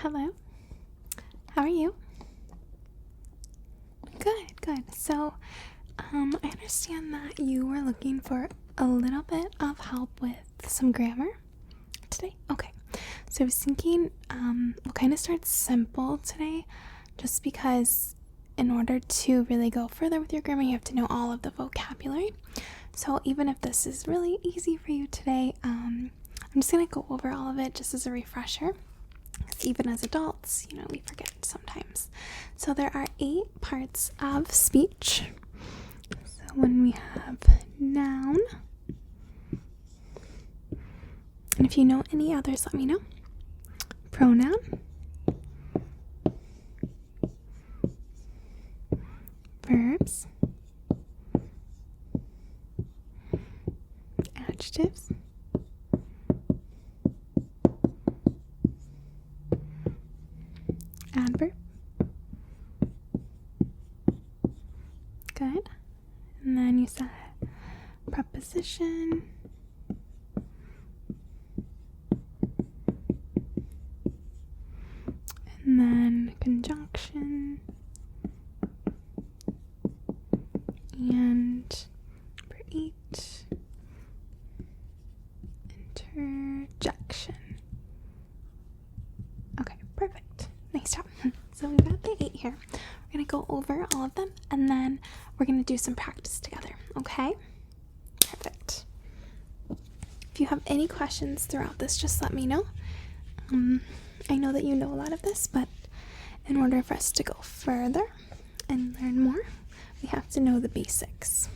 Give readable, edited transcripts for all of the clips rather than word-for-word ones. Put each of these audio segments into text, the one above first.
Hello. How are you? Good. So, I understand that you were looking for a little bit of help with some grammar today. Okay. So I was thinking, we'll kind of start simple today, just because in order to really go further with your grammar, you have to know all of the vocabulary. So even if this is really easy for you today, I'm just going to go over all of it just as a refresher. Even as adults, we forget sometimes. So there are 8 parts of speech. So when we have noun, and if you know any others, let me know. Pronoun, verbs, adjectives, adverb. Good. And then you said preposition, and then conjunction, and for 8, interjection. Okay, perfect. Nice job. So we've got the 8 here. We're going to go over all of them, and then we're going to do some practice together, okay? Perfect. If you have any questions throughout this, just let me know. I know that you know a lot of this, but in order for us to go further and learn more, we have to know the basics.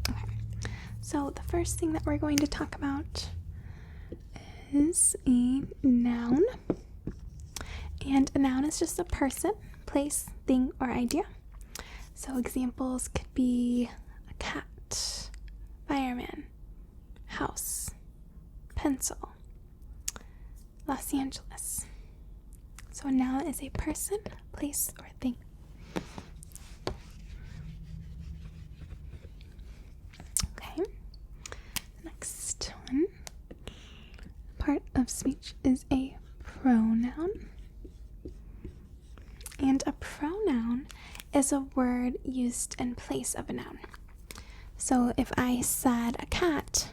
Okay, so the first thing that we're going to talk about is a noun. And a noun is just a person, place, thing, or idea. So examples could be a cat, fireman, house, pencil, Los Angeles. So a noun is a person, place, or thing. Okay. The next one, part of speech, is a pronoun. And a pronoun is a word used in place of a noun. So if I said a cat,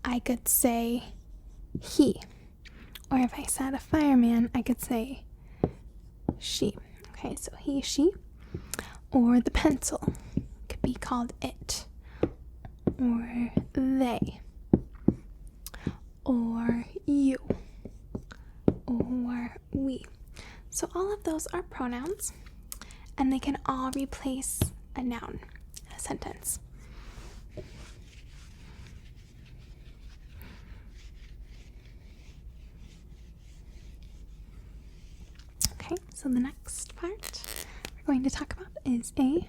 I could say he. Or if I said a fireman, I could say she. Okay, so he, she. Or the pencil could be called it. Or they. Or you. Or we. So all of those are pronouns, and they can all replace a noun in a sentence. Okay, so the next part we're going to talk about is a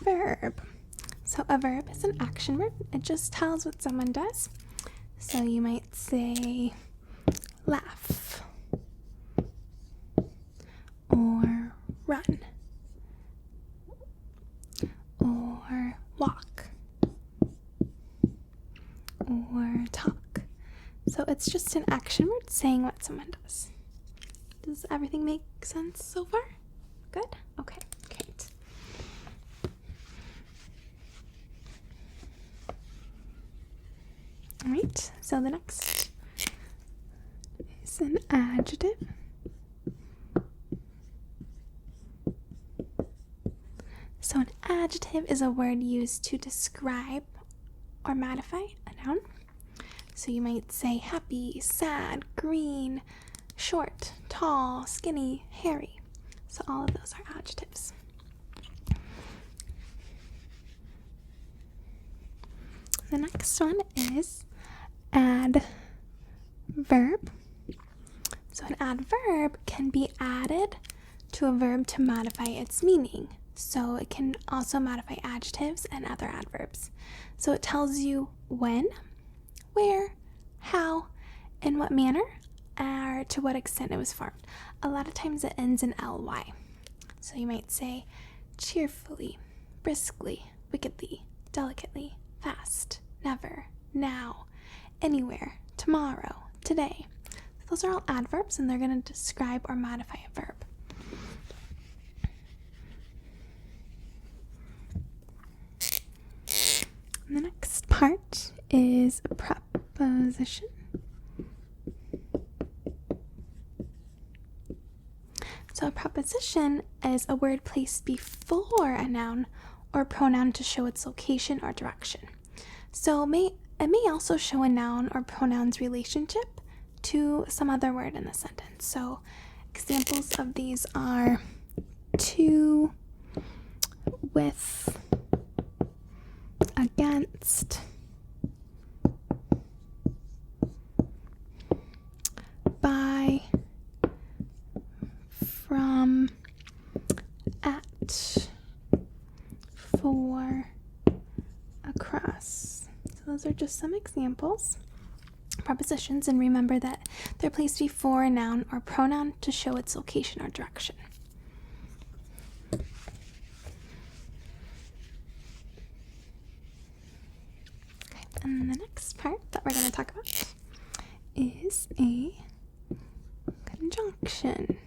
verb. So a verb is an action word. It just tells what someone does. So you might say laugh, or run, or walk, or talk. So it's just an action word saying what someone does. Does everything make sense so far? Good? Okay, great. Alright, so the next is an adjective. So an adjective is a word used to describe or modify a noun. So you might say happy, sad, green, short, tall, skinny, hairy. So all of those are adjectives. The next one is adverb. So an adverb can be added to a verb to modify its meaning. So it can also modify adjectives and other adverbs. So it tells you when, where, how, in what manner, or to what extent it was formed. A lot of times it ends in ly. So you might say cheerfully, briskly, wickedly, delicately, fast, never, now, anywhere, tomorrow, today. Those are all adverbs, and they're going to describe or modify a verb. And the next part is a preposition. So a preposition is a word placed before a noun or pronoun to show its location or direction. So it may also show a noun or pronoun's relationship to some other word in the sentence. So examples of these are to, with, against, by, from, at, for, across. So those are just some examples. Prepositions, and remember that they're placed before a noun or pronoun to show its location or direction. Okay, and the next part that we're going to talk about is a conjunction.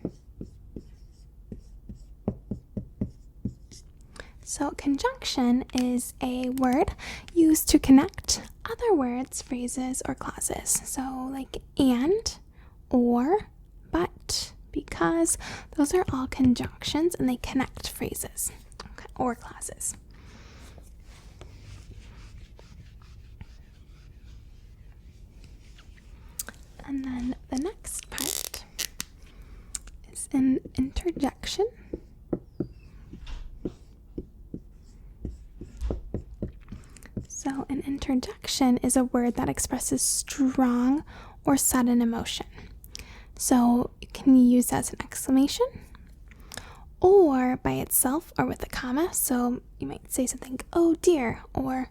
So conjunction is a word used to connect other words, phrases, or clauses. So like and, or, but, because, those are all conjunctions and they connect phrases, okay, or clauses. And then the next part is an interjection. So an interjection is a word that expresses strong or sudden emotion. So you can use as an exclamation or by itself or with a comma. So you might say something, oh dear, or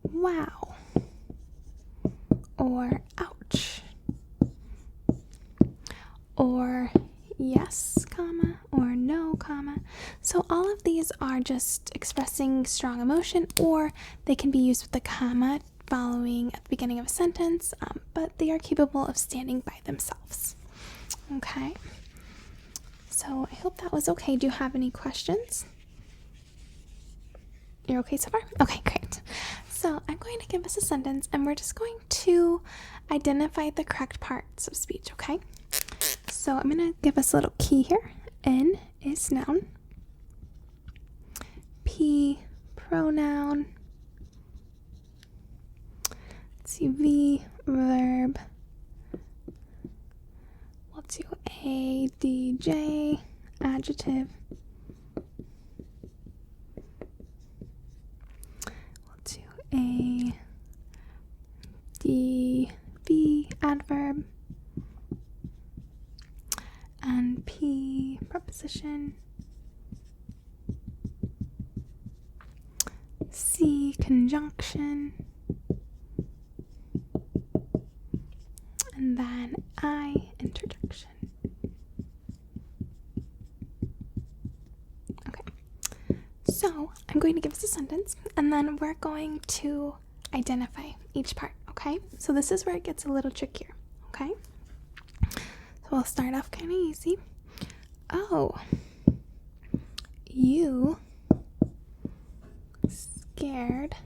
wow, or ouch, or yes, comma, or no, comma. So all of these are just expressing strong emotion, or they can be used with a comma following at the beginning of a sentence, but they are capable of standing by themselves. Okay, so I hope that was okay. Do you have any questions? You're okay so far? Okay, great. So I'm going to give us a sentence, and we're just going to identify the correct parts of speech, okay? So I'm going to give us a little key here. N is noun. P, pronoun. Let's see, V, verb. We'll do A, D, J, adjective. We'll do A, D, V, adverb. And P, preposition. C, conjunction. And then I, interjection. Okay, so I'm going to give us a sentence, and then we're going to identify each part, okay? So this is where it gets a little trickier, okay? So we'll start off kind of easy. Oh, you scared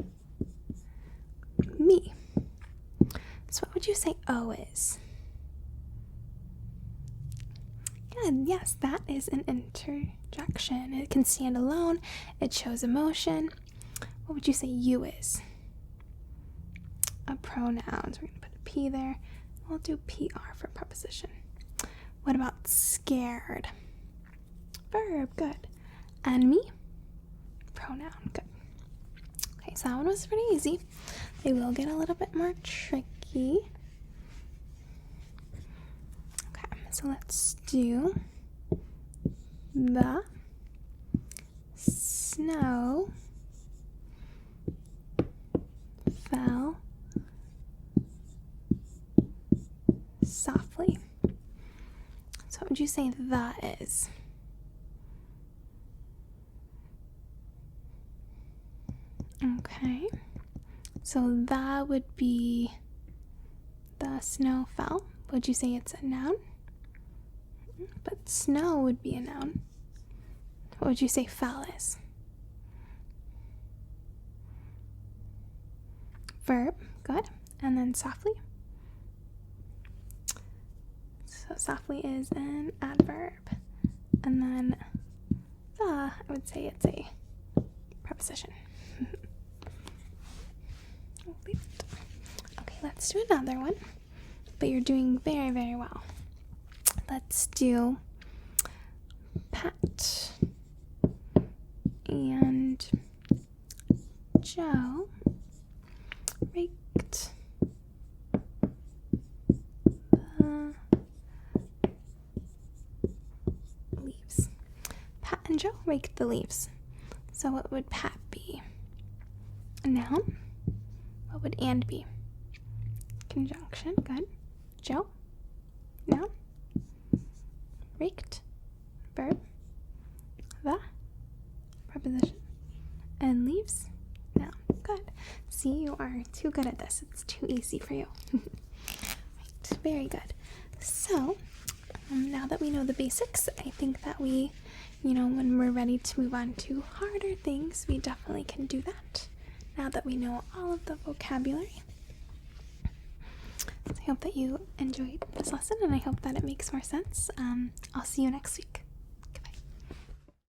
me. So what would you say O is? Good, yes, that is an interjection. It can stand alone. It shows emotion. What would you say U is? A pronoun. So we're going to put a P there. We'll do PR for preposition. What about scared? Verb, good. And me? Pronoun, good. Okay, so that one was pretty easy. They will get a little bit more tricky. Okay, so let's do the snow fell softly. So what would you say the is? Okay, so that would be the snow fell, would you say it's a noun? But snow would be a noun. What would you say fell is? Verb, good. And then softly? So softly is an adverb. And then I would say it's a preposition. Okay, let's do another one. But you're doing very, very well. Let's do Pat and Joe raked the leaves. Pat and Joe raked the leaves. So what would Pat be? A noun? What would and be? Conjunction, good. Joe? Noun? Raked? Verb? The? Preposition? And leaves? Noun. Good. See, you are too good at this. It's too easy for you. Right, very good. So, now that we know the basics, I think that we, when we're ready to move on to harder things, we definitely can do that. Now that we know all of the vocabulary. So I hope that you enjoyed this lesson, and I hope that it makes more sense. I'll see you next week.